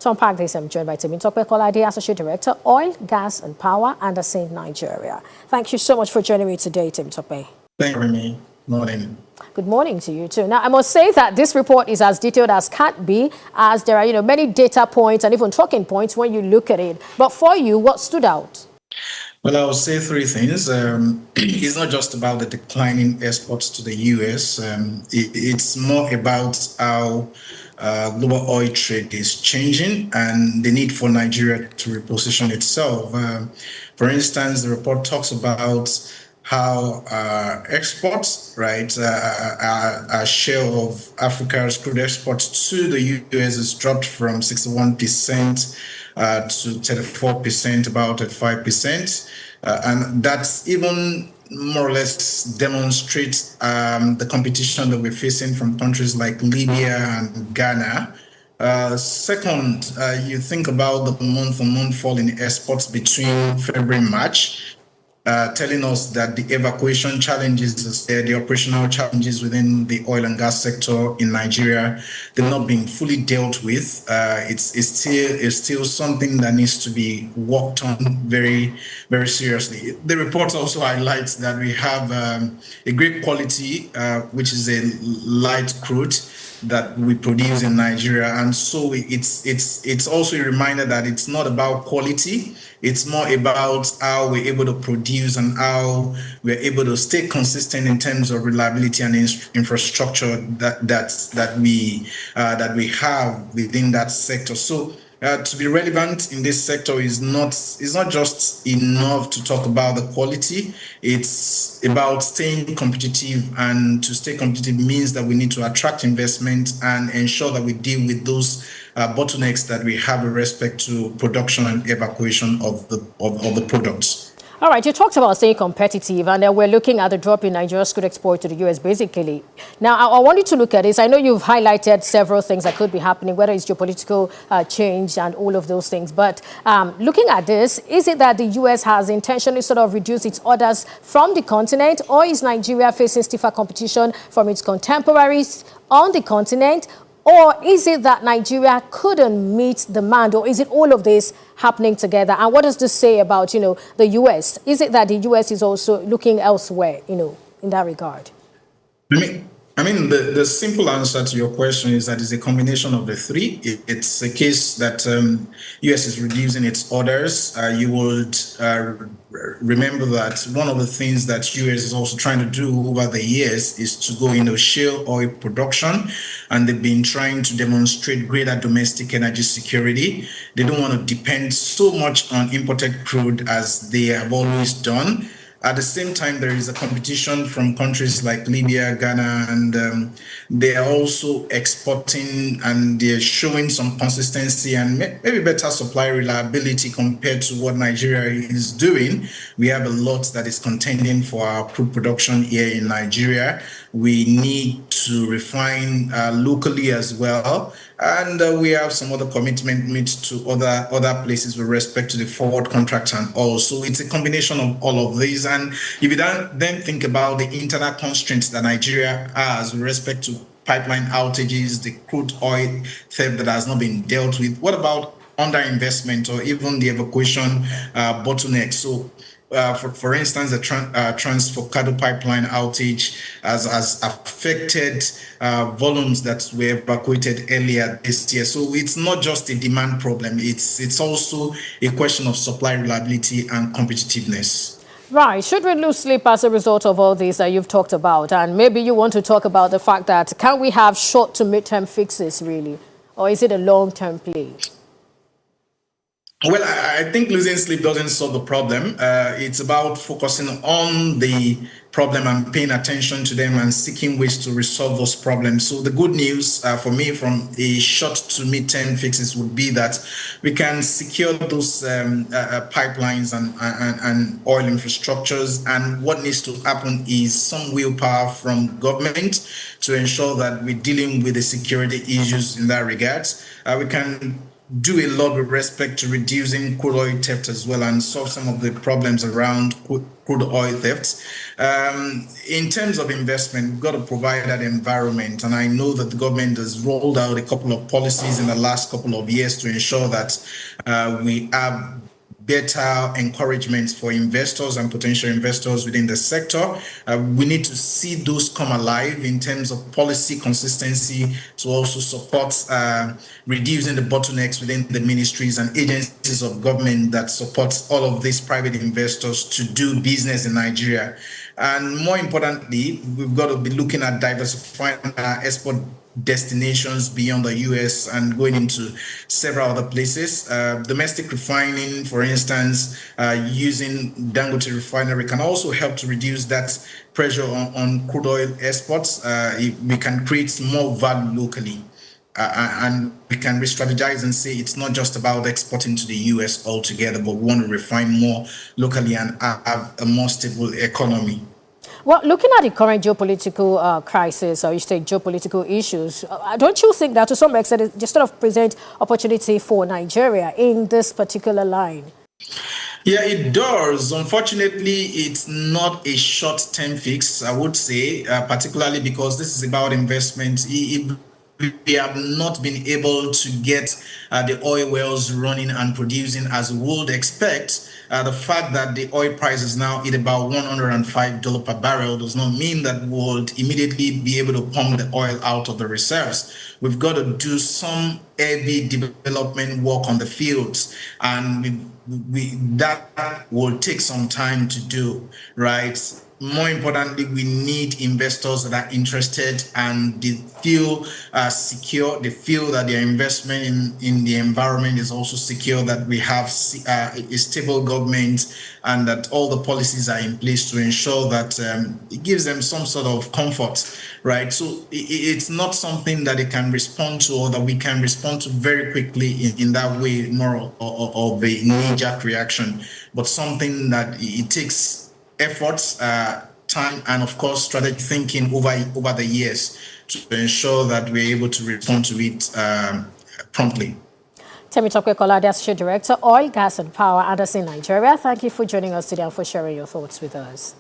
To unpack this, I'm joined by Temitope Kolade, Associate Director, Oil, Gas and Power, Anderson, Nigeria. Thank you so much for joining me today, Temitope. Thank you, Remy. Morning. Good morning to you too. Now, I must say that this report is as detailed as can be, as there are, many data points and even talking points when you look at it. But for you, what stood out? Well, I will say three things. It's not just about the declining exports to the U.S. It's more about how global oil trade is changing and the need for Nigeria to reposition itself. For instance, the report talks about how exports, right, our share of Africa's crude exports to the U.S. has dropped from 61% to 34%, about at 5%. And that's even more or less demonstrates the competition that we're facing from countries like Libya and Ghana. Second, you think about the month-on-month fall in exports between February and March, telling us that the evacuation challenges, the operational challenges within the oil and gas sector in Nigeria, they've not been fully dealt with. It's still something that needs to be worked on very, very seriously. The report also highlights that we have a great quality, which is a light crude that we produce in Nigeria, and so it's also a reminder that it's not about quality. It's more about how we're able to produce and how we're able to stay consistent in terms of reliability and infrastructure that we have within that sector. So to be relevant in this sector is not just enough to talk about the quality. It's about staying competitive, and to stay competitive means that we need to attract investment and ensure that we deal with those bottlenecks that we have with respect to production and evacuation of the products. All right, you talked about staying competitive, and we're looking at the drop in Nigeria's crude export to the U.S. basically. Now, I want you to look at this. I know you've highlighted several things that could be happening, whether it's geopolitical change and all of those things. But looking at this, is it that the U.S. has intentionally sort of reduced its orders from the continent, or is Nigeria facing stiffer competition from its contemporaries on the continent? Or is it that Nigeria couldn't meet demand, or is it all of this happening together? And what does this say about, the U.S.? Is it that the U.S. is also looking elsewhere, in that regard? I mean, the simple answer to your question is that it's a combination of the three. It's a case that U.S. is reducing its orders. You would remember that one of the things that U.S. is also trying to do over the years is to go into shale oil production, and they've been trying to demonstrate greater domestic energy security. They don't want to depend so much on imported crude as they have always done. At the same time, there is a competition from countries like Libya, Ghana, and they are also exporting, and they're showing some consistency and maybe better supply reliability compared to what Nigeria is doing. We have a lot that is contending for our crude production here in Nigeria. We need to refine locally as well. And we have some other commitment made to other places with respect to the forward contracts and all. So it's a combination of all of these. And if you then think about the internal constraints that Nigeria has with respect to pipeline outages, the crude oil theft that has not been dealt with, what about underinvestment or even the evacuation bottleneck? So for instance, the Transfocado pipeline outage has affected volumes that were evacuated earlier this year. So it's not just a demand problem. It's also a question of supply reliability and competitiveness. Right. Should we lose sleep as a result of all this that you've talked about? And maybe you want to talk about the fact that can we have short to mid-term fixes, really? Or is it a long-term play? Well, I think losing sleep doesn't solve the problem. It's about focusing on the problem and paying attention to them and seeking ways to resolve those problems. So the good news for me from a short to mid-term fixes would be that we can secure those pipelines and oil infrastructures. And what needs to happen is some willpower from government to ensure that we're dealing with the security issues in that regard. We can do a lot with respect to reducing crude oil theft as well and solve some of the problems around crude oil theft. In terms of investment, we've got to provide that environment. And I know that the government has rolled out a couple of policies in the last couple of years to ensure that we have better encouragement for investors and potential investors within the sector. We need to see those come alive in terms of policy consistency to also support reducing the bottlenecks within the ministries and agencies of government that support all of these private investors to do business in Nigeria. And more importantly, we've got to be looking at diversifying our export destinations beyond the US and going into several other places. Domestic refining, for instance, using Dangote refinery can also help to reduce that pressure on crude oil exports. We can create more value locally. And we can re-strategize and say it's not just about exporting to the US altogether, but we want to refine more locally and have a more stable economy. Well, looking at the current geopolitical crisis, or you say geopolitical issues, don't you think that to some extent it just sort of present opportunity for Nigeria in this particular line? Yeah, it does. Unfortunately, it's not a short-term fix, I would say, particularly because this is about investment. We have not been able to get the oil wells running and producing as we would expect. The fact that the oil price is now at about $105 per barrel does not mean that we'll immediately be able to pump the oil out of the reserves. We've got to do some heavy development work on the fields, and that will take some time to do, right? More importantly, we need investors that are interested and they feel secure. They feel that their investment in the environment is also secure, that we have a stable government and that all the policies are in place to ensure that it gives them some sort of comfort, right? So it's not something that they can respond to or that we can respond to very quickly in that way, more of a knee-jerk reaction, but something that it takes efforts, time, and of course, strategic thinking over the years to ensure that we're able to respond to it promptly. Temitope Kola, the Associate Director, Oil, Gas and Power, Anderson, Nigeria. Thank you for joining us today and for sharing your thoughts with us.